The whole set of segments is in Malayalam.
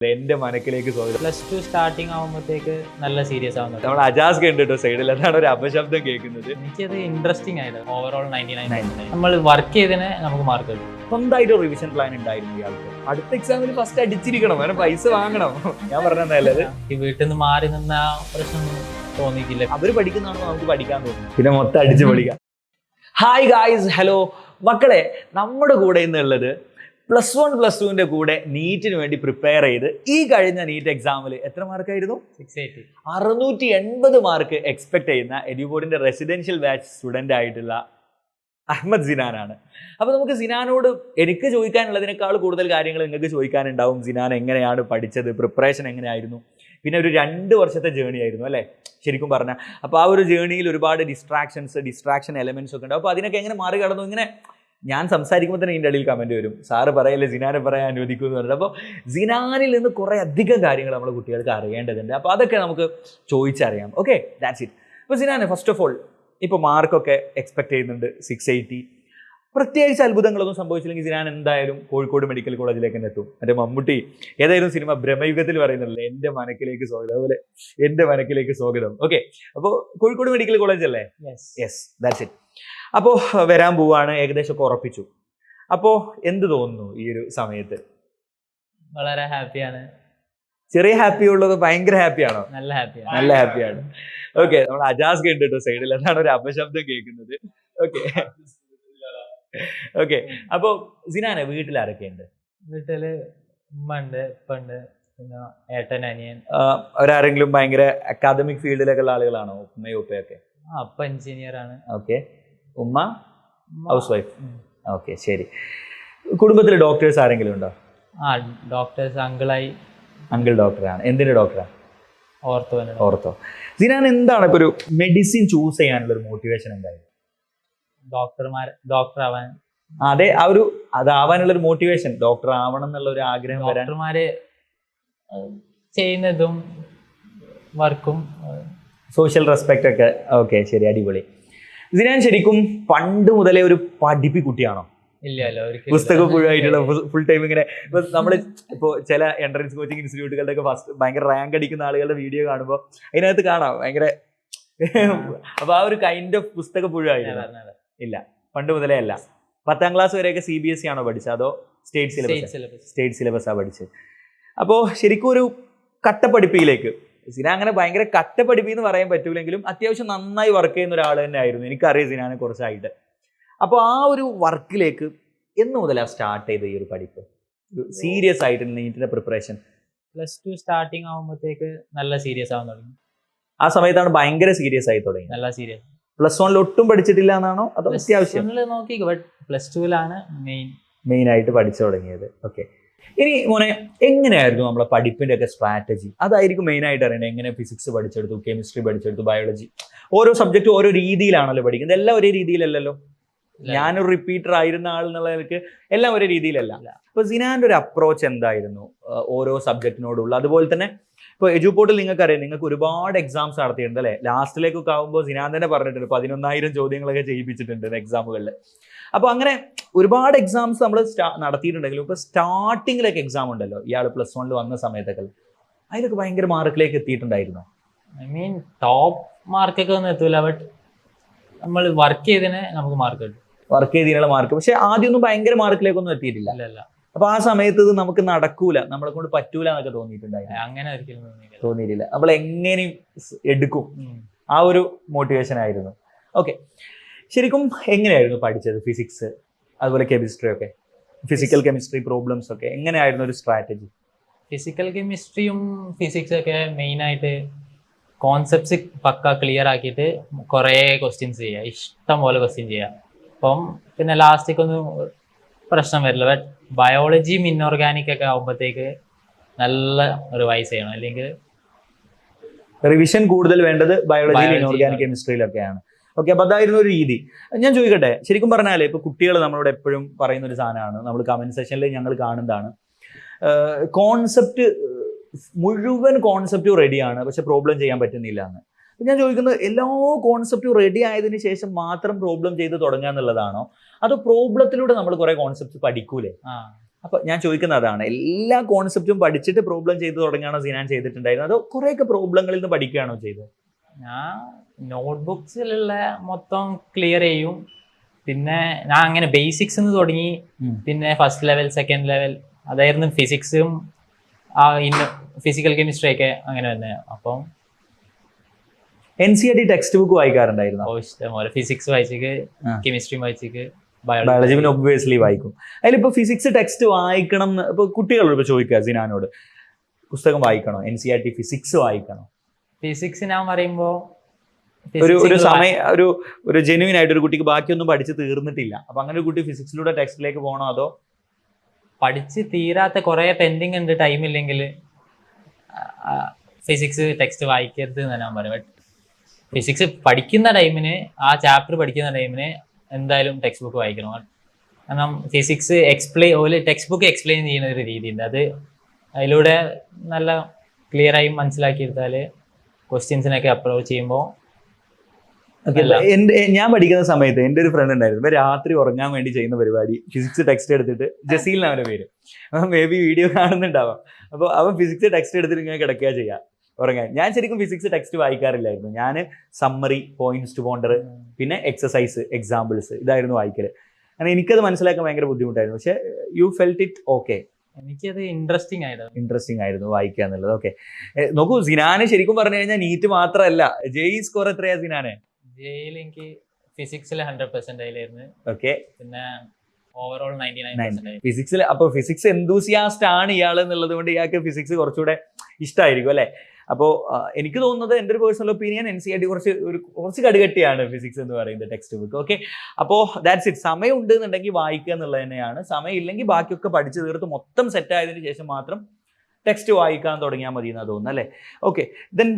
എന്റെ മനക്കിലേക്ക് സ്വാഗതം. +2 സ്റ്റാർട്ടിങ് ആവുമ്പോഴത്തേക്ക് നല്ല സീരിയസ് ആവുന്നത്. നമ്മൾ അജാസ് കേട്ടോ സൈഡിൽ, അതാണ് ഒരു അപശബ്ദം കേൾക്കുന്നത്. എനിക്കത് ഇൻട്രസ്റ്റിംഗ് ആയിട്ട് ഓവറോൾ 99 നമ്മൾ വർക്ക് ചെയ്തതിന് നമുക്ക് മാർക്ക് കിട്ടും. സ്വന്തമായിട്ട് റിവിഷൻ പ്ലാൻ ഉണ്ടായിരുന്നു ഇയാൾക്ക്. അടുത്ത എക്സാമിന് ഫസ്റ്റ് അടിച്ചിരിക്കണം, വേണം പൈസ വാങ്ങണം. ഞാൻ പറഞ്ഞത് ഈ വീട്ടിൽ നിന്ന് മാറി നിന്ന പ്രശ്നം തോന്നിക്കില്ല. അവര് പഠിക്കുന്നതാണോ നമുക്ക് പഠിക്കാൻ തോന്നുന്നു, പിന്നെ മൊത്തം അടിച്ച് പഠിക്കാം. ഹായ് ഗായ്സ്, ഹലോ മക്കളെ. നമ്മുടെ കൂടെ ഇന്നുള്ളത് +1 +2 കൂടെ നീറ്റിന് വേണ്ടി പ്രിപ്പയർ ചെയ്ത് ഈ കഴിഞ്ഞ നീറ്റ് എക്സാമിൽ എത്ര മാർക്കായിരുന്നു? 680. 680 മാർക്ക് എക്സ്പെക്ട് ചെയ്യുന്ന എഡ്യൂബോർഡിന്റെ റെസിഡൻഷ്യൽ ബാച്ച് സ്റ്റുഡൻ്റ് ആയിട്ടുള്ള അഹമ്മദ് സിനാനാണ്. അപ്പോൾ നമുക്ക് സിനാനോട് എനിക്ക് ചോദിക്കാനുള്ളതിനേക്കാൾ കൂടുതൽ കാര്യങ്ങൾ നിങ്ങൾക്ക് ചോദിക്കാനുണ്ടാവും. സിനാൻ എങ്ങനെയാണ് പഠിച്ചത്, പ്രിപ്പറേഷൻ എങ്ങനെയായിരുന്നു, പിന്നെ ഒരു 2 വർഷത്തെ ജേണി ആയിരുന്നു അല്ലേ ശരിക്കും പറഞ്ഞാൽ. അപ്പോൾ ആ ഒരു ജേണിയിൽ ഒരുപാട് ഡിസ്ട്രാക്ഷൻ എലമെൻറ്റ്സ് ഒക്കെ ഉണ്ട്. അപ്പോൾ അതിനൊക്കെ എങ്ങനെ മറികടന്നു? ഇങ്ങനെ ഞാൻ സംസാരിക്കുമ്പോൾ തന്നെ ഇതിൻ്റെ ഇടയിൽ കമൻറ്റ് വരും, സാറ് പറയല്ലേ സിനാനെ പറയാൻ അനുവദിക്കും എന്ന് പറഞ്ഞിട്ട്. അപ്പോൾ സിനാനിൽ നിന്ന് കുറേ അധികം കാര്യങ്ങൾ നമ്മുടെ കുട്ടികൾക്ക് അറിയേണ്ടതുണ്ട്. അപ്പോൾ അതൊക്കെ നമുക്ക് ചോദിച്ചറിയാം. Okay, that's it. അപ്പോൾ സിനാനെ ഫസ്റ്റ് ഓഫ് ഓൾ ഇപ്പോൾ മാർക്കൊക്കെ എക്സ്പെക്ട് ചെയ്യുന്നുണ്ട് 680. പ്രത്യേകിച്ച് അത്ഭുതങ്ങളൊന്നും സംഭവിച്ചില്ലെങ്കിൽ സിനാൻ എന്തായാലും കോഴിക്കോട് മെഡിക്കൽ കോളേജിലേക്ക് തന്നെ എത്തും. മറ്റേ മമ്മൂട്ടി ഏതായാലും സിനിമ ബ്രഹ്മയുഗത്തിൽ പറയുന്നില്ലേ, എൻ്റെ മനക്കിലേക്ക് സ്വാഗതം, അതുപോലെ എൻ്റെ മനക്കിലേക്ക് സ്വാഗതം. ഓക്കെ, അപ്പോൾ കോഴിക്കോട് മെഡിക്കൽ കോളേജ് അല്ലേ? Yes, that's it. അപ്പോൾ വരാൻ പോവാണ്, ഏകദേശം ഒക്കെ ഉറപ്പിച്ചു. അപ്പോൾ എന്ത് തോന്നുന്നു ഈ ഒരു സമയത്ത്? വളരെ ഹാപ്പിയാണ്. ചെറിയ ഹാപ്പി ഉള്ളത് ഭയങ്കര ഹാപ്പിയാണോ? നല്ല ഹാപ്പിയാണ്. നല്ല ഹാപ്പിയാണ്. ഓക്കെ, നമ്മൾ അജാസ് കേട്ടോ സൈഡിൽ, അതാണ് ഒരു അപശബ്ദം കേൾക്കുന്നത്. Okay okay. അപ്പോൾ സിനാനെ വീട്ടിൽ ആരൊക്കെയുണ്ട്? വീട്ടില് ഉമ്മ ഉണ്ട്, ഉപ്പ ഉണ്ട്, പിന്നെ ഏട്ടൻ, അനിയൻ. അവരാരെങ്കിലും ഭയങ്കര അക്കാദമിക് ഫീൽഡിലൊക്കെ ഉള്ള ആളുകളാണോ ഉമ്മയും ഉപ്പയൊക്കെ? അപ്പ എഞ്ചിനീയർ ആണ്. ഓക്കെ, ഉമ്മ ഹൗസ് വൈഫ്. ഓക്കെ, ശരി. കുടുംബത്തിൽ ഡോക്ടേഴ്സ് ആരെങ്കിലും ഉണ്ടോ? ഡോക്ടേഴ്സ് അങ്കിൾ ഡോക്ടറാണ്. എന്തിന്റെ ഡോക്ടറാണ്? ഓർത്തോ. സിനാൻ എന്താണ് ഇപ്പൊ ഒരു മെഡിസിൻ ചൂസ് ചെയ്യാനുള്ള ഒരു മോട്ടിവേഷൻ എന്തായാലും? ഡോക്ടർ ആവാൻ. അതെ, ആ ഒരു അതാവാനുള്ള ഒരു മോട്ടിവേഷൻ, ഡോക്ടർ ആവണം എന്നുള്ള ഒരു ആഗ്രഹം വരാൻ. ഡോക്ടർമാര് ചെയ്യുന്നതും വർക്കും സോഷ്യൽ റെസ്പെക്ട് ഒക്കെ. ഓക്കെ, ശരി, അടിപൊളി. സിനാൻ ശരിക്കും പണ്ട് മുതലേ ഒരു പഠിപ്പി കുട്ടിയാണോ? ഇല്ലല്ലോ, പുസ്തക പുഴായിട്ടുള്ള ഫുൾ ടൈം ഇങ്ങനെ. ഇപ്പൊ നമ്മള് ഇപ്പോ ചില എൻട്രൻസ് കോച്ചിങ് ഇൻസ്റ്റിറ്റ്യൂട്ടുകളുടെ ഒക്കെ ഫസ്റ്റ് ഭയങ്കര റാങ്ക് അടിക്കുന്ന ആളുകളുടെ വീഡിയോ കാണുമ്പോൾ അതിനകത്ത് കാണാം ഭയങ്കര അപ്പൊ ആ ഒരു കൈൻഡ് ഓഫ് പുസ്തക പുഴായിരുന്നു. ഇല്ല, പണ്ട് മുതലേ അല്ല. 10ാം ക്ലാസ് വരെയൊക്കെ CBSE ആണോ പഠിച്ചത്, അതോ സ്റ്റേറ്റ് സിലബസാണ് പഠിച്ചത്? അപ്പോൾ ശരിക്കും ഒരു കട്ടപ്പടിപ്പിയിലേക്ക് സിനാൻ അങ്ങനെ ഭയങ്കര കട്ടപ്പടിപ്പി എന്ന് പറയാൻ പറ്റൂലെങ്കിലും അത്യാവശ്യം നന്നായി വർക്ക് ചെയ്യുന്ന ഒരാൾ തന്നെ ആയിരുന്നു. എനിക്കറിയാം സിനാനെ കുറച്ചായിട്ട്. അപ്പോൾ ആ ഒരു വർക്കിലേക്ക് എന്ന് മുതലാണ് സ്റ്റാർട്ട് ചെയ്ത ഈ ഒരു പഠിപ്പ്, സീരിയസ് ആയിട്ട് നീറ്റിന്റെ പ്രിപ്പറേഷൻ? +2 സ്റ്റാർട്ടിങ് ആവുമ്പോഴത്തേക്ക് നല്ല സീരിയസ് ആവാൻ തുടങ്ങി. ആ സമയത്താണ് ഭയങ്കര സീരിയസ് ആയി തുടങ്ങി. നല്ല സീരിയസ്. +1 ഒട്ടും പഠിച്ചിട്ടില്ല എന്നാണോ, അതോ അത്യാവശ്യം നോക്കി? ബട്ട് +2 മെയിൻ ആയിട്ട് പഠിച്ചു തുടങ്ങിയത്. ഓക്കെ, ഇനി മോനെ എങ്ങനെയായിരുന്നു നമ്മളെ പഠിപ്പിന്റെ ഒക്കെ സ്ട്രാറ്റജി? അതായിരിക്കും മെയിൻ ആയിട്ട് അറിയണത്. എങ്ങനെ ഫിസിക്സ് പഠിച്ചെടുത്തു, കെമിസ്ട്രി പഠിച്ചെടുത്തു, ബയോളജി? ഓരോ സബ്ജക്റ്റും ഓരോ രീതിയിലാണല്ലോ പഠിക്കുന്നത്, എല്ലാം ഒരേ രീതിയിലല്ലല്ലോ. ഞാനൊരു റിപ്പീറ്റർ ആയിരുന്ന ആൾ എന്നുള്ള നിലയ്ക്ക് എല്ലാം ഒരേ രീതിയിലല്ല. അപ്പൊ സിനാന്റെ ഒരു അപ്രോച്ച് എന്തായിരുന്നു ഓരോ സബ്ജക്റ്റിനോടുള്ള? അതുപോലെ തന്നെ ഇപ്പോൾ എഡ്യൂപോർട്ടിൽ നിങ്ങൾക്കറിയാം, നിങ്ങൾക്ക് ഒരുപാട് എക്സാംസ് നടത്തിയിട്ടുണ്ട് അല്ലേ? ലാസ്റ്റിലേക്കൊക്കെ ആകുമ്പോൾ സിനാൻ തന്നെ പറഞ്ഞിട്ടുണ്ട് 11,000 ചോദ്യങ്ങളൊക്കെ ചെയ്യിപ്പിച്ചിട്ടുണ്ട് എക്സാമുകളിൽ. അപ്പോൾ അങ്ങനെ ഒരുപാട് എക്സാംസ് നമ്മൾ നടത്തിയിട്ടുണ്ടെങ്കിലും ഇപ്പോൾ സ്റ്റാർട്ടിങ്ങിലൊക്കെ എക്സാം ഉണ്ടല്ലോ, ഇയാൾ +1 വന്ന സമയത്തൊക്കെ അതിലൊക്കെ ഭയങ്കര മാർക്കിലേക്ക് എത്തിയിട്ടുണ്ടായിരുന്നു. ടോപ്പ് മാർക്കൊക്കെ ഒന്നും എത്തൂല, ബട്ട് നമ്മൾ വർക്ക് ചെയ്തതിന് നമുക്ക് മാർക്ക് കിട്ടും. വർക്ക് ചെയ്തതിനുള്ള മാർക്ക്. പക്ഷെ ആദ്യമൊന്നും ഭയങ്കര മാർക്കിലേക്കൊന്നും എത്തിയിട്ടില്ല. അപ്പൊ ആ സമയത്ത് ഇത് നമുക്ക് നടക്കൂല, നമ്മളെ കൊണ്ട് പറ്റൂല എന്നൊക്കെ തോന്നിയിട്ടുണ്ടായിരുന്നു? അങ്ങനെ ഒരിക്കലും തോന്നിയിട്ടില്ല. നമ്മൾ എങ്ങനെയും എടുക്കും, ആ ഒരു മോട്ടിവേഷൻ ആയിരുന്നു. ഓക്കെ, ശരിക്കും എങ്ങനെയായിരുന്നു പഠിച്ചത്? ഫിസിക്സ് അതുപോലെ കെമിസ്ട്രി ഒക്കെ, ഫിസിക്കൽ കെമിസ്ട്രി പ്രോബ്ലംസ് ഒക്കെ എങ്ങനെയായിരുന്നു ഒരു സ്ട്രാറ്റജി? ഫിസിക്കൽ കെമിസ്ട്രിയും ഫിസിക്സ് ഒക്കെ മെയിനായിട്ട് കോൺസെപ്റ്റ്സ് പക്ക ക്ലിയർ ആക്കിയിട്ട് കുറേ ക്വസ്റ്റ്യൻസ് ചെയ്യുക, ഇഷ്ടം പോലെ ക്വസ്റ്റ്യൻ ചെയ്യുക. അപ്പം പിന്നെ ലാസ്റ്റിക്കൊന്നും പ്രശ്നം വരില്ല. ബട്ട് ബയോളജിയും ഇൻഓർഗാനിക് ഒക്കെ ആകുമ്പോഴത്തേക്ക് നല്ല റിവൈസ് ചെയ്യണം, അല്ലെങ്കിൽ റിവിഷൻ കൂടുതൽ വേണ്ടത് ബയോളജിയിൽ ഇൻഓർഗാനിക് കെമിസ്ട്രിയിലൊക്കെയാണ്. ഓക്കെ, അപ്പോൾ അതായിരുന്നു ഒരു രീതി. ഞാൻ ചോദിക്കട്ടെ, ശരിക്കും പറഞ്ഞാൽ ഇപ്പോൾ കുട്ടികൾ നമ്മളോട് എപ്പോഴും പറയുന്ന ഒരു സാധനമാണ്, നമ്മൾ കമന്റ് സെഷനിൽ ഞങ്ങൾ കാണുന്നതാണ്, കോൺസെപ്റ്റ് മുഴുവൻ കോൺസെപ്റ്റും റെഡിയാണ് പക്ഷെ പ്രോബ്ലം ചെയ്യാൻ പറ്റുന്നില്ല എന്ന്. ഞാൻ ചോദിക്കുന്നത്, എല്ലാ കോൺസെപ്റ്റും റെഡി ആയതിനു ശേഷം മാത്രം പ്രോബ്ലം ചെയ്ത് തുടങ്ങുക എന്നുള്ളതാണോ, അതോ പ്രോബ്ലത്തിലൂടെ നമ്മൾ കുറെ കോൺസെപ്റ്റ് പഠിക്കൂലേ? അപ്പൊ ഞാൻ ചോദിക്കുന്ന അതാണ്, എല്ലാ കോൺസെപ്റ്റും പഠിച്ചിട്ട് പ്രോബ്ലം ചെയ്ത് തുടങ്ങുകയാണോ സിനാൻ ചെയ്തിട്ടുണ്ടായിരുന്നത്, അതോ കുറേയൊക്കെ പ്രോബ്ലങ്ങളിൽ നിന്ന് പഠിക്കുകയാണോ ചെയ്തത്? ഞാൻ നോട്ട്ബുക്സിലുള്ള മൊത്തം ക്ലിയർ ചെയ്യും. പിന്നെ ഞാൻ അങ്ങനെ ബേസിക്സ് നിന്ന് തുടങ്ങി. പിന്നെ ഫസ്റ്റ് ലെവൽ, സെക്കൻഡ് ലെവൽ, അതായിരുന്നു ഫിസിക്സും ഫിസിക്കൽ കെമിസ്ട്രി ഒക്കെ അങ്ങനെ തന്നെ. അപ്പം NCERT ടെക്സ്റ്റ് ബുക്ക് വായിക്കാറുണ്ടായിരുന്നു? ഇഷ്ടംപോലെ ഫിസിക്സ് വായിച്ചിക്ക്, കെമിസ്ട്രിയും വായിച്ചിക്ക്, ബയോളജി പിന്നെ ഒബ്വിയസ്ലി വായിക്കും. അതിലിപ്പോ ഫിസിക്സ് ടെക്സ്റ്റ് വായിക്കണം ഇപ്പൊ കുട്ടികളോട് ഇപ്പൊ ചോദിക്കുക സിനാനോട്, പുസ്തകം വായിക്കണോ, NCERT ഫിസിക്സ് വായിക്കണോ? ഫിസിക്സ് ഞാൻ പറയുമ്പോ ഒരു സമയം ഒരു ജെന്യൂൻ ആയിട്ട് ഒരു കുട്ടിക്ക് ബാക്കിയൊന്നും പഠിച്ച് തീർന്നിട്ടില്ല, അപ്പൊ അങ്ങനെ ഒരു കുട്ടി ഫിസിക്സിലൂടെ ടെക്സ്റ്റിലേക്ക് പോകണോ, അതോ പഠിച്ച് തീരാത്ത കുറെ പെൻഡിങ് ഉണ്ട്, ടൈം ഇല്ലെങ്കിൽ ഫിസിക്സ് ടെക്സ്റ്റ് വായിക്കരുത് എന്ന് ഞാൻ പറയും. ഫിസിക്സ് പഠിക്കുന്ന ടൈമിന്, ആ ചാപ്റ്റർ പഠിക്കുന്ന ടൈമിന് എന്തായാലും ടെക്സ്റ്റ് ബുക്ക് വായിക്കണം. കാരണം ഫിസിക്സ് ടെക്സ്റ്റ് ബുക്ക് എക്സ്പ്ലെയിൻ ചെയ്യുന്ന ഒരു രീതിയുണ്ട്, അത് അതിലൂടെ നല്ല ക്ലിയർ ആയി മനസ്സിലാക്കിയെടുത്താൽ ക്വസ്റ്റ്യൻസിനൊക്കെ അപ്രോച്ച് ചെയ്യുമ്പോൾ. ഞാൻ പഠിക്കുന്ന സമയത്ത് എൻ്റെ ഒരു ഫ്രണ്ട് ഉണ്ടായിരുന്നു, ഇപ്പൊ രാത്രി ഉറങ്ങാൻ വേണ്ടി ചെയ്യുന്ന പരിപാടി ഫിസിക്സ് ടെക്സ്റ്റ് എടുത്തിട്ട്, ജസീൽ അവന്റെ പേര്, മേ ബി വീഡിയോ കാണുന്നുണ്ടാവാം. അപ്പോൾ അവൻ ഫിസിക്സ് ടെക്സ്റ്റ് എടുത്തിട്ട് ഇങ്ങനെ കിടക്കുക ചെയ്യാം ഉറങ്ങാൻ. ഞാൻ ശരിക്കും ഫിസിക്സ് ടെക്സ്റ്റ് വായിക്കാറില്ലായിരുന്നു. ഞാൻ സമ്മറി, പോയിന്റ്സ് ടു പോണ്ടർ, പിന്നെ എക്സസൈസ്, എക്സാമ്പിൾസ്, ഇതായിരുന്നു വായിക്കല്. കാരണം എനിക്കത് മനസ്സിലാക്കാൻ ഭയങ്കര ബുദ്ധിമുട്ടായിരുന്നു. പക്ഷെ യു ഫെൽറ്റ് ഇറ്റ് ഓക്കെ? എനിക്കത് ഇൻട്രസ്റ്റിംഗ് ആയിരുന്നു വായിക്കുക എന്നുള്ളത്. ഓക്കെ, നോക്കൂ, സിനാന് ശരിക്കും പറഞ്ഞു കഴിഞ്ഞാൽ നീറ്റ് മാത്രമല്ല, JEE സ്കോർ എത്രയാ സിനാന്? JEE എനിക്ക് ഫിസിക്സിൽ 100% ആയിരുന്നു. ഓക്കെ, പിന്നെ ഓവറോൾ 99%. ഫിസിക്സിൽ അപ്പൊ ഫിസിക്സ് എന്തൂസിയാസ്റ്റ് ആണ് ഇയാൾ എന്നുള്ളത് കൊണ്ട് ഇയാൾക്ക് ഫിസിക്സ് കുറച്ചുകൂടെ ഇഷ്ടമായിരിക്കും അല്ലെ? അപ്പോൾ എനിക്ക് തോന്നുന്നത്, എൻ്റെ ഒരു പേഴ്സണൽ ഒപ്പീനിയൻ, NCERT കുറച്ച് കടുകട്ടിയാണ് ഫിസിക്സ് എന്ന് പറയുന്നത് ടെക്സ്റ്റ് ബുക്ക്. ഓക്കെ, അപ്പോൾ ദാറ്റ്സ് ഇറ്റ്. സമയം ഉണ്ട് എന്നുണ്ടെങ്കിൽ വായിക്കുക എന്നുള്ളത് തന്നെയാണ്. സമയം ഇല്ലെങ്കിൽ ബാക്കിയൊക്കെ പഠിച്ചു തീർത്ത് മൊത്തം സെറ്റ് ആയതിനു ശേഷം മാത്രം ടെക്സ്റ്റ് വായിക്കാൻ തുടങ്ങിയാൽ മതി എന്നാണ് തോന്നുന്നത് അല്ലേ? ഓക്കെ, ദെൻ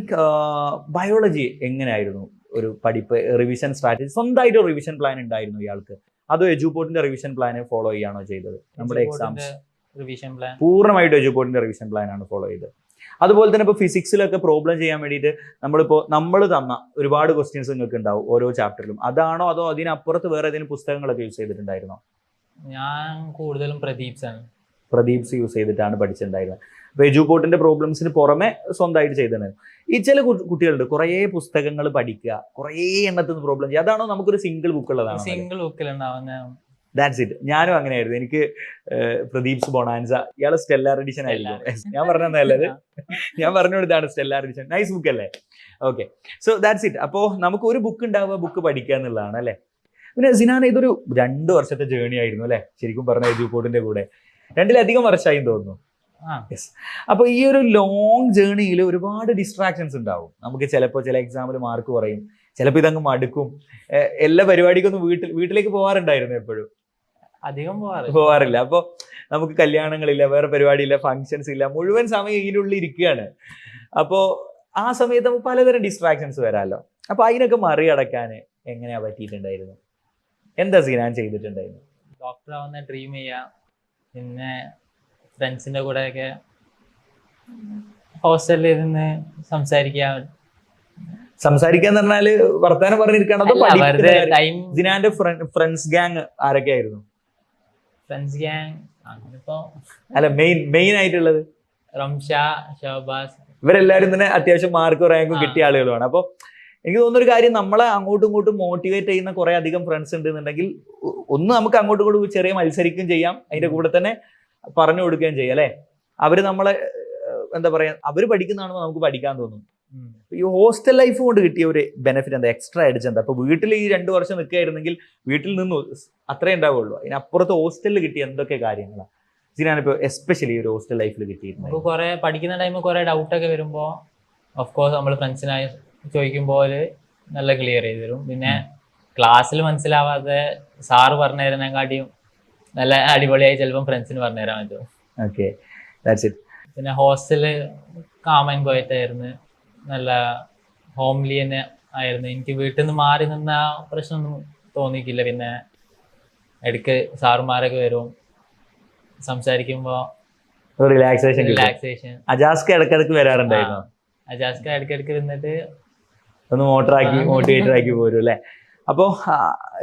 ബയോളജി എങ്ങനെയായിരുന്നു ഒരു പഠിപ്പ്, റിവിഷൻ സ്ട്രാറ്റജി? സ്വന്തമായിട്ട് ഒരു റിവിഷൻ പ്ലാൻ ഉണ്ടായിരുന്നു ഇയാൾക്ക്, അതോ എജുപോർട്ടിന്റെ റിവിഷൻ പ്ലാൻ ഫോളോ ചെയ്യാണോ ചെയ്തത്? നമ്മുടെ എക്സാംസ് റിവിഷൻ പ്ലാൻ പൂർണ്ണമായിട്ട് എജുപോർട്ടിന്റെ റിവിഷൻ പ്ലാൻ ആണ് ഫോളോ ചെയ്തത്. അതുപോലെ തന്നെ ഇപ്പോൾ ഫിസിക്സിലൊക്കെ പ്രോബ്ലം ചെയ്യാൻ വേണ്ടിയിട്ട് നമ്മൾ തന്ന ഒരുപാട് ക്വസ്റ്റ്യൻസ് നിങ്ങൾക്ക് ഉണ്ടാവും ഓരോ ചാപ്റ്ററിലും, അതാണോ അതോ അതിനപ്പുറത്ത് വേറെ ഏതെങ്കിലും പുസ്തകങ്ങളൊക്കെ യൂസ് ചെയ്തിട്ടുണ്ടായിരുന്നോ? ഞാൻ കൂടുതലും പ്രദീപ്സ് യൂസ് ചെയ്തിട്ടാണ് പഠിച്ചിട്ടുണ്ടായിരുന്നത്. അപ്പോൾ എജുപോർട്ടിന്റെ പ്രോബ്ലംസിന് പുറമെ സ്വന്തമായിട്ട് ചെയ്തിട്ടുണ്ടായിരുന്നു. ഈ ചില കുട്ടികളുണ്ട് കുറേ പുസ്തകങ്ങൾ പഠിക്കുക, കുറേ എണ്ണത്തിൽ നിന്ന് പ്രോബ്ലം ചെയ്യുക, അതാണോ നമുക്കൊരു സിംഗിൾ ബുക്ക് ഉള്ളതാണ്? സിംഗിൾ ബുക്കിലുണ്ടാവുന്ന. That's it. ഞാനും അങ്ങനെയായിരുന്നു. എനിക്ക് പ്രദീപ്സ് ബൊണാൻസ, ഇയാളെ സ്റ്റെല്ലാർ എഡിഷൻ ആയിരുന്നു. ഞാൻ പറഞ്ഞതല്ലത്, ഞാൻ പറഞ്ഞു കൊടുത്താണ് സ്റ്റെല്ലാർ എഡിഷൻ. നൈസ് ബുക്ക് അല്ലേ? Okay, so that's it. അപ്പോൾ നമുക്ക് ഒരു ബുക്ക് ഉണ്ടാവുക, ബുക്ക് പഠിക്കുക എന്നുള്ളതാണ് അല്ലേ? പിന്നെ സിനാൻ ഇതൊരു 2 വർഷത്തെ ജേർണി ആയിരുന്നു അല്ലേ? ശരിക്കും പറഞ്ഞ എജുപോർട്ടിന്റെ കൂടെ 2-ലധികം വർഷമായി തോന്നുന്നു. യെസ്. അപ്പോൾ ഈ ഒരു ലോങ് ജേർണിയിൽ ഒരുപാട് ഡിസ്ട്രാക്ഷൻസ് ഉണ്ടാവും. നമുക്ക് ചിലപ്പോൾ ചില എക്സാമിൽ മാർക്ക് കുറയും, ചിലപ്പോൾ ഇതങ്ങ് മടുക്കും. എല്ലാ പരിപാടിക്കൊന്നും വീട്ടിലേക്ക് പോകാറുണ്ടായിരുന്നു എപ്പോഴും? അധികം പോകാറില്ല. അപ്പോൾ നമുക്ക് കല്യാണങ്ങളില്ല, വേറെ പരിപാടിയില്ല, ഫങ്ഷൻസ് ഇല്ല, മുഴുവൻ സമയം ഇതിനുള്ളിൽ ഇരിക്കുകയാണ്. അപ്പോൾ ആ സമയത്ത് നമുക്ക് പലതരം ഡിസ്ട്രാക്ഷൻസ് വരാമല്ലോ. അപ്പോൾ അതിനൊക്കെ മറികടക്കാൻ എങ്ങനെയാ പറ്റിയിട്ടുണ്ടായിരുന്നു? എന്താ സിനാൻ ചെയ്തിട്ടുണ്ടായിരുന്നു? ഡോക്ടർ ആവുന്ന ഡ്രീം ചെയ്യാം, പിന്നെ ഫ്രണ്ട്സിന്റെ കൂടെയൊക്കെ ഹോസ്റ്റലിൽ ഇരുന്ന് സംസാരിക്കാന്ന് പറഞ്ഞാല് വർത്താനം പറഞ്ഞിരിക്കണോ? സിനാന്റെ ഫ്രണ്ട്സ് ഗ്യാങ് ആരൊക്കെ ആയിരുന്നു? ഫ്രണ്ട്സ് ഗ്യാങ് അല്ല, മെയിൻ ആയിട്ടുള്ളത് റംഷ, ഷഹബാസ്, ഇവരെല്ലാരും തന്നെ അത്യാവശ്യം മാർക്കും റാങ്കും കിട്ടിയ ആളുകളാണ്. അപ്പോൾ എനിക്ക് തോന്നുന്നൊരു കാര്യം, നമ്മളെ അങ്ങോട്ടും ഇങ്ങോട്ടും മോട്ടിവേറ്റ് ചെയ്യുന്ന കുറെ അധികം ഫ്രണ്ട്സ് ഉണ്ടെന്നുണ്ടെങ്കിൽ നമുക്ക് അങ്ങോട്ടും ഇങ്ങോട്ടും ചെറിയ മത്സരിക്കുകയും ചെയ്യാം, അതിന്റെ കൂടെ തന്നെ പറഞ്ഞു കൊടുക്കുകയും ചെയ്യാം അല്ലെ? അവര് നമ്മളെ എന്താ പറയാ, അവര് പഠിക്കുന്നതാണെന്ന് നമുക്ക് പഠിക്കാൻ തോന്നും. ഈ ഹോസ്റ്റൽ ലൈഫ് കൊണ്ട് കിട്ടിയ ഒരു ബെനിഫിറ്റ് എന്താ, എക്സ്ട്രാ അടിച്ച് എന്താ? അപ്പൊ വീട്ടിൽ ഈ 2 വർഷം നിൽക്കുകയായിരുന്നെങ്കിൽ വീട്ടിൽ നിന്ന് അത്രേ ഉണ്ടാവുള്ളൂ, അതിനപ്പുറത്ത് ഹോസ്റ്റലിൽ കിട്ടിയ എന്തൊക്കെ കാര്യങ്ങളാണ് ഇതിനാണിപ്പോ എസ്പെഷ്യലി ഒരു ഹോസ്റ്റൽ ലൈഫിൽ കിട്ടിയിരുന്നത്? കുറെ പഠിക്കുന്ന ടൈമിൽ കുറെ ഡൗട്ടൊക്കെ വരുമ്പോൾ ഓഫ് കോഴ്സ് നമ്മൾ ഫ്രണ്ട്സിനായി ചോദിക്കുമ്പോൾ നല്ല ക്ലിയർ ചെയ്ത് തരും. പിന്നെ ക്ലാസ്സിൽ മനസ്സിലാവാതെ സാറ് പറഞ്ഞു തരുന്നതിനെക്കാട്ടിയും നല്ല അടിപൊളിയായി ചിലപ്പോൾ ഫ്രണ്ട്സിന് പറഞ്ഞു തരാൻ പറ്റും. Okay, that's it. പിന്നെ ഹോസ്റ്റല് കാം ആൻഡ് ക്വയറ്റ് ആയിരുന്നു, നല്ല ഹോംലി തന്നെ ആയിരുന്നു. എനിക്ക് വീട്ടിൽ നിന്ന് മാറി നിന്ന പ്രശ്നമൊന്നും തോന്നിക്കില്ല. പിന്നെ ഇടയ്ക്ക് സാറുമാരൊക്കെ വരും, സംസാരിക്കുമ്പോൾ റിലാക്സേഷൻ. അജാസ്ക ഇടയ്ക്കിടയ്ക്ക് വരാറുണ്ടായിരുന്നു. അജാസ്ക ഇടയ്ക്കിടയ്ക്ക് വന്നിട്ട് ഒന്ന് മോട്ടിവേറ്റർ ആക്കി പോരും അല്ലേ? അപ്പോൾ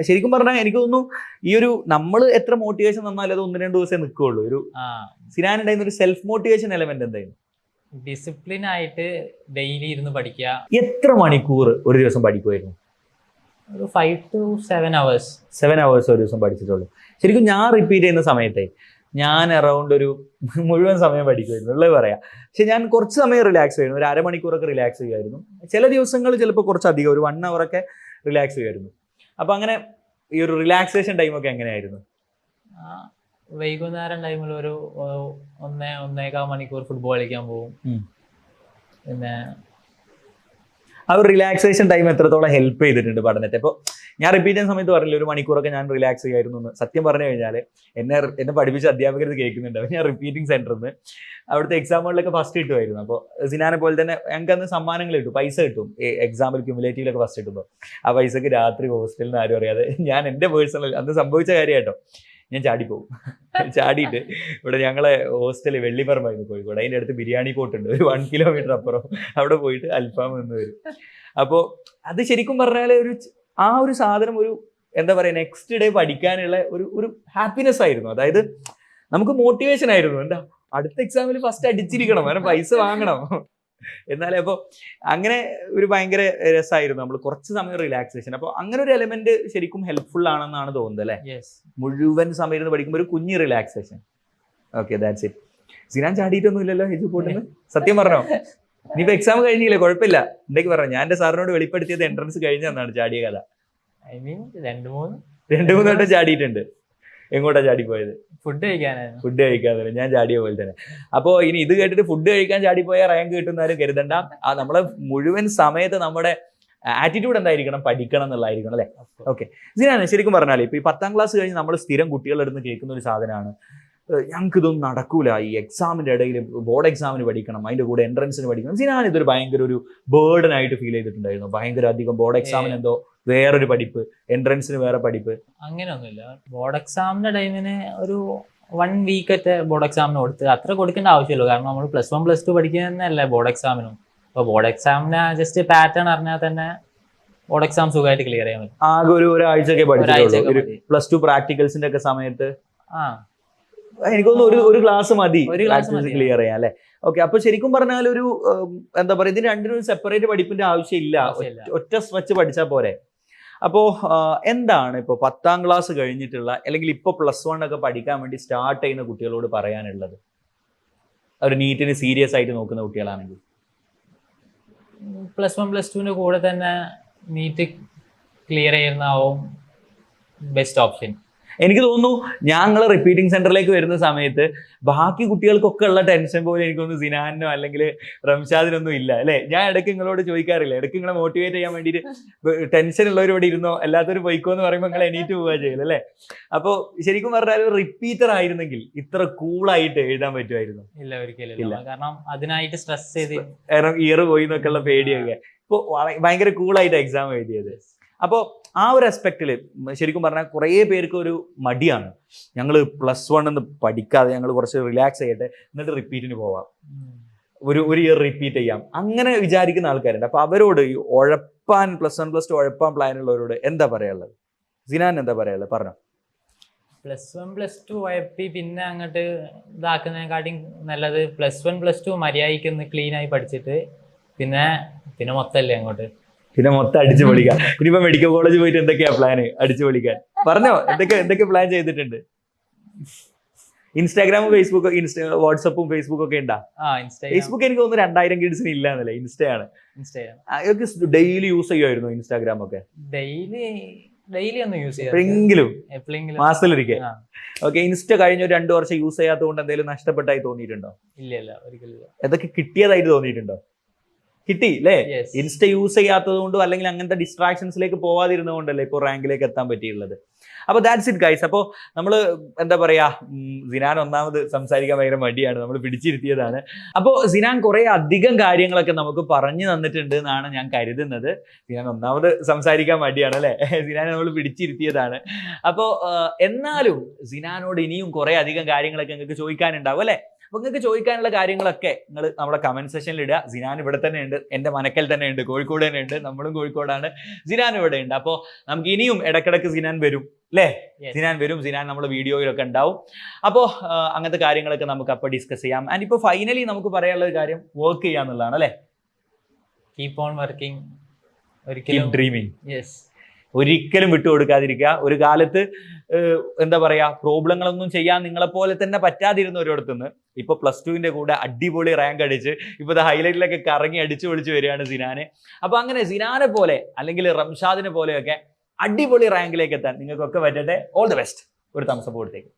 ശരിക്കും പറഞ്ഞാൽ എനിക്ക് തോന്നുന്നു ഈ ഒരു നമ്മൾ എത്ര മോട്ടിവേഷൻ തന്നാലും അത് 1-2 ദിവസമേ നിൽക്കുകയുള്ളൂ. ഒരു സിനാൻ ഉണ്ടായിരുന്ന ഒരു സെൽഫ് മോട്ടിവേഷൻ എലമെന്റ് എന്തായിരുന്നു? ഡിസിപ്ലിൻ ആയിട്ട് ഡെയിലി ഇരുന്ന് പഠിക്കുക. എത്ര മണിക്കൂർ ഒരു ദിവസം പഠിക്കുമായിരുന്നു? ഒരു 5 to 7 hours. 7 hours ഒരു ദിവസം പഠിച്ചിട്ടുള്ളൂ. ശരിക്കും ഞാൻ റിപ്പീറ്റ് ചെയ്യുന്ന സമയത്തെ ഞാൻ അറൗണ്ട് ഒരു മുഴുവൻ സമയം പഠിക്കുമായിരുന്നു ഉള്ളത് പറയാം. പക്ഷെ ഞാൻ കുറച്ച് സമയം റിലാക്സ് ചെയ്യുമായിരുന്നു, ഒരു അരമണിക്കൂറൊക്കെ റിലാക്സ് ചെയ്യുമായിരുന്നു. ചില ദിവസങ്ങൾ ചിലപ്പോൾ കുറച്ചധികം ഒരു 1 hour ഒക്കെ റിലാക്സ് ചെയ്യുമായിരുന്നു. അപ്പൊ അങ്ങനെ ഈ ഒരു റിലാക്സേഷൻ ടൈമൊക്കെ എങ്ങനെയായിരുന്നു? വൈകുന്നേരം ടൈമിൽ ഒരു 1-1.25 മണിക്കൂർ ഫുട്ബോൾ കളിക്കാൻ പോകും. പിന്നെ ആ ഒരു റിലാക്സേഷൻ ടൈം എത്രത്തോളം ഹെൽപ്പ് ചെയ്തിട്ടുണ്ട് പഠനത്തെ? ഇപ്പോൾ ഞാൻ റിപ്പീറ്റ് ചെയ്യുന്ന സമയത്ത് പറഞ്ഞില്ല, ഒരു മണിക്കൂറൊക്കെ ഞാൻ റിലാക്സ് ചെയ്യായിരുന്നു എന്ന്. സത്യം പറഞ്ഞു കഴിഞ്ഞാൽ എന്നെ പഠിപ്പിച്ച അധ്യാപകർ ഇത് കേൾക്കുന്നുണ്ട്. ഞാൻ റിപ്പീറ്റിംഗ് സെന്ററിൽ നിന്ന് അവിടുത്തെ എക്സാമുകളിലൊക്കെ ഫസ്റ്റ് കിട്ടുമായിരുന്നു. അപ്പോൾ സിനാനെ പോലെ തന്നെ ഞങ്ങൾക്ക് അന്ന് സമ്മാനങ്ങൾ കിട്ടും, പൈസ കിട്ടും. എക്സാമിൽ ക്യുമുലേറ്റീവിലൊക്കെ ഫസ്റ്റ് കിട്ടുമ്പോൾ ആ പൈസക്ക് രാത്രി ഹോസ്റ്റലിൽ നിന്ന് ആരും അറിയാതെ ഞാൻ എൻ്റെ പേഴ്സണൽ അന്ന് സംഭവിച്ച കാര്യം കേട്ടോ, ഞാൻ ചാടിപ്പോവും. ചാടിയിട്ട് ഇവിടെ ഞങ്ങളെ ഹോസ്റ്റല് വെള്ളിപ്പറമ്പായിരുന്നു കോഴിക്കോട്, അതിൻ്റെ അടുത്ത് ബിരിയാണി കോട്ടുണ്ട്, ഒരു 1 കിലോമീറ്റർ അപ്പുറം. അവിടെ പോയിട്ട് അൽഫാം എന്ന് വരും. അപ്പോൾ അത് ശരിക്കും പറഞ്ഞാൽ ആ ഒരു സാധനം ഒരു എന്താ പറയുക, നെക്സ്റ്റ് ഡേ പഠിക്കാനുള്ള ഒരു ഹാപ്പിനെസ് ആയിരുന്നു. അതായത് നമുക്ക് മോട്ടിവേഷൻ ആയിരുന്നു, എന്താ അടുത്ത എക്സാമിൽ ഫസ്റ്റ് അടിച്ചിരിക്കണം, അങ്ങനെ പൈസ വാങ്ങണം എന്നാലേ. അപ്പോൾ അങ്ങനെ ഒരു ഭയങ്കര രസമായിരുന്നു. നമ്മൾ കുറച്ച് സമയം റിലാക്സേഷൻ. അപ്പോൾ അങ്ങനെ ഒരു എലമെന്റ് ശരിക്കും ഹെൽപ്ഫുൾ ആണെന്നാണ് തോന്നുന്നത് അല്ലേ? മുഴുവൻ സമയം ഇരുന്ന് പഠിക്കുമ്പോൾ ഒരു കുഞ്ഞ് relaxation. Okay, that's it. Sinan ചാടിയിട്ടൊന്നും ഇല്ലല്ലോ ഹിജു പോട്ടിന്ന്? സത്യം പറഞ്ഞോ? ഇനിയിപ്പോ എക്സാം കഴിഞ്ഞില്ലേ, കുഴപ്പമില്ല, എന്തൊക്കെ പറഞ്ഞു. ഞാൻ എൻ്റെ സാറിനോട് വെളിപ്പെടുത്തിയത് എൻട്രൻസ് കഴിഞ്ഞാണ് ചാടിയ കഥ. ഐ മീൻ 2-3 വട്ടം ചാടിയിട്ടുണ്ട്. എങ്ങോട്ടാ ചാടിപ്പോയത്? ഫുഡ് കഴിക്കാൻ. ഞാൻ ചാടിയ പോലെ തന്നെ. അപ്പോൾ ഇനി ഇത് കേട്ടിട്ട് ഫുഡ് കഴിക്കാൻ ചാടിപ്പോയാൽ റാങ്ക് കിട്ടുന്നാലും കരുതണ്ട. നമ്മളെ മുഴുവൻ സമയത്ത് നമ്മുടെ ആറ്റിറ്റ്യൂഡ് എന്തായിരിക്കണം? പഠിക്കണം എന്നുള്ളതായിരിക്കണം അല്ലേ? ഓക്കെ, ഇതിനാണ് ശരിക്കും പറഞ്ഞാൽ ഇപ്പൊ ഈ 10ാം ക്ലാസ് കഴിഞ്ഞ് നമ്മൾ സ്ഥിരം കുട്ടികളുടെ അടുത്ത് കേൾക്കുന്ന ഒരു സാധനമാണ്, ഞങ്ങൾക്ക് ഇതൊന്നും നടക്കൂല, ഈ എക്സാമിന്റെ ഇടയിൽ ബോർഡ് എക്സാമിന് പഠിക്കണം, അതിന്റെ കൂടെ എൻട്രൻസിന് പഠിക്കണം. ഞാൻ ഇതൊരു ഭയങ്കര ഒരു ബേർഡൻ ആയിട്ട് ഫീൽ ചെയ്തിട്ടുണ്ടായിരുന്നു. ഭയങ്കര അധികം ബോർഡ് എക്സാമിന് എന്തോ വേറൊരു പഠിപ്പ്, എൻട്രൻസിന് വേറെ പഠിപ്പ്. അങ്ങനെയൊന്നുമില്ല. ബോർഡ് എക്സാമിന്റെ ടൈമിന് ഒരു 1 week ബോർഡ് എക്സാമിന് കൊടുത്ത് അത്ര കൊടുക്കേണ്ട ആവശ്യമില്ല. കാരണം നമ്മൾ +1 +2 പഠിക്കുന്നതന്നെയല്ലേ ബോർഡ് എക്സാമിനും. അപ്പോൾ ബോർഡ് എക്സാമിന് ജസ്റ്റ് പാറ്റേൺ അറിഞ്ഞാൽ തന്നെ ബോർഡ് എക്സാം സുഖമായിട്ട് ക്ലിയർ ചെയ്യാൻ പറ്റും. ആകെ ഒരാഴ്ചയൊക്കെ പഠിച്ചിട്ടുള്ളൂ. +2 പ്രാക്ടിക്കൽസിന്റെ ഒക്കെ സമയത്ത് എനിക്കൊന്ന് ഒരു ക്ലാസ് മതി ക്ലിയർ ചെയ്യാൻ അല്ലേ? ഓക്കെ, അപ്പൊ ശരിക്കും പറഞ്ഞാൽ ഒരു എന്താ പറയുക, ഇതിന് രണ്ടിനും സെപ്പറേറ്റ് പഠിപ്പിന്റെ ആവശ്യമില്ല, ഒറ്റ സ്ട്രെച്ച് പഠിച്ചാൽ പോരെ. അപ്പോൾ എന്താണ് ഇപ്പോൾ 10ാം ക്ലാസ് കഴിഞ്ഞിട്ടുള്ള അല്ലെങ്കിൽ ഇപ്പോൾ +1 ഒക്കെ പഠിക്കാൻ വേണ്ടി സ്റ്റാർട്ട് ചെയ്യുന്ന കുട്ടികളോട് പറയാനുള്ളത്? ഒരു നീറ്റിന് സീരിയസ് ആയിട്ട് നോക്കുന്ന കുട്ടികളാണെങ്കിൽ +1 +2 കൂടെ തന്നെ നീറ്റ് ക്ലിയർ ചെയ്യുന്നതാവും ബെസ്റ്റ് ഓപ്ഷൻ. എനിക്ക് തോന്നുന്നു ഞങ്ങൾ റിപ്പീറ്റിംഗ് സെന്ററിലേക്ക് വരുന്ന സമയത്ത് ബാക്കി കുട്ടികൾക്കൊക്കെ ഉള്ള ടെൻഷൻ പോലെ എനിക്കൊന്നും സിനാനോ അല്ലെങ്കിൽ റംഷാദിനൊന്നും ഇല്ല അല്ലേ? ഞാൻ ഇടയ്ക്ക് നിങ്ങളോട് ചോദിക്കാറില്ല, ഇടയ്ക്ക് നിങ്ങളെ മോട്ടിവേറ്റ് ചെയ്യാൻ വേണ്ടിയിട്ട് ടെൻഷൻ ഉള്ളവരോട് ഇരുന്നോ എല്ലാത്തൊരു പൊയ്ക്കോ എന്ന് പറയുമ്പോൾ നിങ്ങൾ എണീറ്റ് പോവുക ചെയ്യല അല്ലേ? അപ്പോൾ ശരിക്കും പറഞ്ഞാൽ ഒരു റിപ്പീറ്റർ ആയിരുന്നെങ്കിൽ ഇത്ര കൂളായിട്ട് എഴുതാൻ പറ്റുമായിരുന്നു? ഇല്ല, ഒരിക്കലും. കാരണം അതിനായിട്ട് സ്ട്രെസ് ചെയ്ത് ഇയർ പോയി എന്നൊക്കെ ഉള്ള പേടിയൊക്കെ. ഇപ്പോൾ ഭയങ്കര കൂളായിട്ട് എക്സാം എഴുതിയത്. അപ്പോൾ ആ ഒരു ആസ്പെക്റ്റിൽ ശരിക്കും പറഞ്ഞാൽ കുറേ പേർക്ക് ഒരു മടിയാണ്, ഞങ്ങൾ +1 എന്ന് പഠിക്കാതെ ഞങ്ങൾ കുറച്ച് റിലാക്സ് ചെയ്യട്ടെ എന്നിട്ട് റിപ്പീറ്റിന് പോവാം, ഒരു ഇയർ റിപ്പീറ്റ് ചെയ്യാം, അങ്ങനെ വിചാരിക്കുന്ന ആൾക്കാരുണ്ട്. അപ്പോൾ അവരോട് ഈ ഉഴപ്പാൻ +1 +2 ഉഴപ്പാൻ പ്ലാനുള്ളവരോട് എന്താ പറയാനുള്ളത്? സിനാൻ എന്താ പറയാനുള്ളത്? പറഞ്ഞോ. +1 +2 ഉഴപ്പി പിന്നെ അങ്ങോട്ട് ഇതാക്കുന്നതിനെക്കാട്ടിയും നല്ലത് +1 +2 മര്യാദയ്ക്ക് ക്ലീൻ ആയി പഠിച്ചിട്ട് പിന്നെ മൊത്തമല്ലേ അങ്ങോട്ട്, പിന്നെ മൊത്തം അടിച്ചു പൊളിക്കാം. ഇനിയിപ്പോ മെഡിക്കൽ കോളേജ് പോയിട്ട് എന്തൊക്കെയാ പ്ലാന് അടിച്ചു പൊളിക്കാൻ? പറഞ്ഞോ, എന്തൊക്കെ പ്ലാൻ ചെയ്തിട്ടുണ്ട്? ഇൻസ്റ്റാഗ്രാമും ഫേസ്ബുക്കും വാട്സപ്പും ഫേസ്ബുക്കും ഒക്കെ ഉണ്ടാ? ഫേസ്ബുക്ക് എനിക്ക് തോന്നുന്നു 2000 കിഡ്സിന് ഇല്ല എന്നല്ലേ, ഇൻസ്റ്റയാണ്. ഡെയിലി യൂസ് ചെയ്യുമായിരുന്നു ഇൻസ്റ്റാഗ്രാം ഒക്കെ? ഡെയിലി ഒന്നും യൂസ് ചെയ്യാം, എപ്പോഴെങ്കിലും മാസത്തിലൊരിക്കൽ. ഓക്കെ, ഇൻസ്റ്റ കഴിഞ്ഞ ഒരു 2 വർഷം യൂസ് ചെയ്യാത്തത് കൊണ്ട് എന്തെങ്കിലും നഷ്ടപ്പെട്ടായി തോന്നിയിട്ടുണ്ടോ? ഇല്ല, ഒരിക്കലും. എന്തൊക്കെ കിട്ടിയതായിട്ട് തോന്നിയിട്ടുണ്ടോ? കിട്ടി അല്ലേ? ഇൻസ്റ്റ യൂസ് ചെയ്യാത്തത് കൊണ്ടും അല്ലെങ്കിൽ അങ്ങനത്തെ ഡിസ്ട്രാക്ഷൻസിലേക്ക് പോവാതിരുന്നതുകൊണ്ടല്ലേ ഇപ്പോൾ റാങ്കിലേക്ക് എത്താൻ പറ്റിയുള്ളത്. അപ്പോൾ ദാറ്റ്സ് ഇറ്റ് ഗൈസ്. അപ്പോൾ നമ്മൾ എന്താ പറയാ, സിനാൻ ഒന്നാമത് സംസാരിക്കാൻ ഭയങ്കര മടിയാണ്, നമ്മൾ പിടിച്ചിരുത്തിയതാണ്. അപ്പോൾ സിനാൻ കുറേ അധികം കാര്യങ്ങളൊക്കെ നമുക്ക് പറഞ്ഞു തന്നിട്ടുണ്ട് എന്നാണ് ഞാൻ കരുതുന്നത്. സിനാൻ ഒന്നാമത് സംസാരിക്കാൻ മടിയാണ് അല്ലേ? സിനാനെ നമ്മൾ പിടിച്ചിരുത്തിയതാണ്. അപ്പോൾ എന്നാലും സിനാനോട് ഇനിയും കുറേ അധികം കാര്യങ്ങളൊക്കെ നിങ്ങൾക്ക് ചോദിക്കാനുണ്ടാവും അല്ലേ? അപ്പോൾ നിങ്ങൾക്ക് ചോദിക്കാനുള്ള കാര്യങ്ങളൊക്കെ നിങ്ങൾ നമ്മുടെ കമന്റ് സെക്ഷനിൽ ഇടുക. സിനാൻ ഇവിടെ തന്നെ ഉണ്ട്, എൻ്റെ മനക്കൽ തന്നെ ഉണ്ട്, കോഴിക്കോട് തന്നെ ഉണ്ട്, നമ്മളും കോഴിക്കോടാണ്, സിനാൻ ഇവിടെ ഉണ്ട്. അപ്പോൾ നമുക്ക് ഇനിയും ഇടക്കിടക്ക് സിനാൻ വരും അല്ലേ? സിനാൻ വരും, സിനാൻ നമ്മുടെ വീഡിയോയിലൊക്കെ ഉണ്ടാവും. അപ്പോൾ അങ്ങനത്തെ കാര്യങ്ങളൊക്കെ നമുക്ക് അപ്പോൾ ഡിസ്കസ് ചെയ്യാം. ആൻഡ് ഇപ്പോൾ ഫൈനലി നമുക്ക് പറയാനുള്ള ഒരു കാര്യം വർക്ക് ചെയ്യാന്നുള്ളതാണ് അല്ലേ? കീപ് ഓൺ വർക്കിംഗ്, കീപ് ഒരിക്കലും ഡ്രീമിങ്, യെസ്, ഒരിക്കലും വിട്ടുകൊടുക്കാതിരിക്കുക. ഒരു കാലത്ത് എന്താ പറയാ, പ്രോബ്ലങ്ങളൊന്നും ചെയ്യാൻ നിങ്ങളെപ്പോലെ തന്നെ പറ്റാതിരുന്ന ഒരിടത്തുനിന്ന് ഇപ്പൊ +2 കൂടെ അടിപൊളി റാങ്ക് അടിച്ച് ഇപ്പൊ ഹൈലൈറ്റിലൊക്കെ കറങ്ങി അടിച്ചു പൊളിച്ച് വരികയാണ് സിനാന്. അപ്പൊ അങ്ങനെ സിനാനെ പോലെ അല്ലെങ്കിൽ റംഷാദിനെ പോലെയൊക്കെ അടിപൊളി റാങ്കിലേക്ക് എത്താൻ നിങ്ങൾക്കൊക്കെ പറ്റട്ടെ. All the best. ഒരു തംസപ്പ് കൊടുത്തേക്ക്.